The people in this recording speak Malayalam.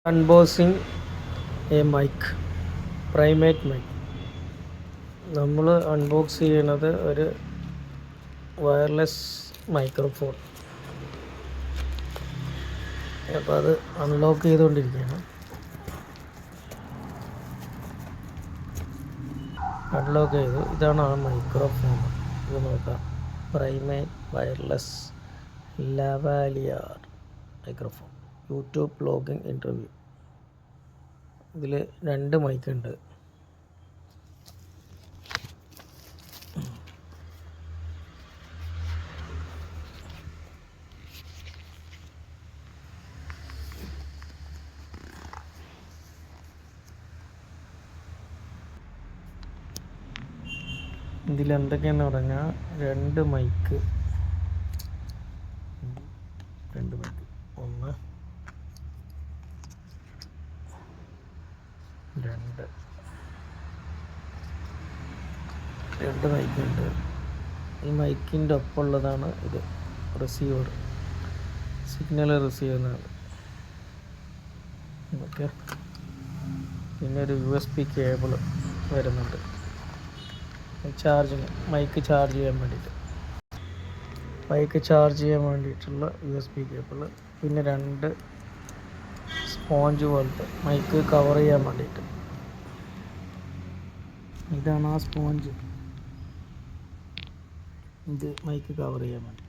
Unboxing a mic, primate mic. നമ്മൾ അൺബോക്സ് ചെയ്യണത് ഒരു വയർലെസ് മൈക്രോഫോൺ. അപ്പോൾ അത് അൺലോക്ക് ചെയ്തുകൊണ്ടിരിക്കുകയാണ്. അൺലോക്ക് ചെയ്തു. ഇതാണ് ആ മൈക്രോഫോൺ. ഇത് നോക്കാം, primate wireless lavalier microphone, YouTube vlogging interview. ഇതിൽ 2 മൈക്ക് ഉണ്ട്. ഇതിലെന്തൊക്കെയാണെന്ന് പറഞ്ഞാൽ 2 മൈക്ക്, 1 2 മൈക്കുണ്ട്. ഈ മൈക്കിൻ്റെ ഒപ്പമുള്ളതാണ് ഇത് റിസീവർ, സിഗ്നൽ റിസീവ് ചെയ്യുന്നത്. ഓക്കെ, പിന്നെ ഒരു USB കേബിൾ വരുന്നുണ്ട് ചാർജിങ്, മൈക്ക് ചാർജ് ചെയ്യാൻ വേണ്ടിയിട്ടുള്ള USB കേബിൾ. പിന്നെ 2 സ്പോഞ്ച് പോലത്തെ മൈക്ക് കവർ ചെയ്യാൻ വേണ്ടിയിട്ട്. ഇതാണ് ആ സ്പോഞ്ച്, ഇത് മൈക്ക് കവർ ചെയ്യാൻ വേണ്ടി.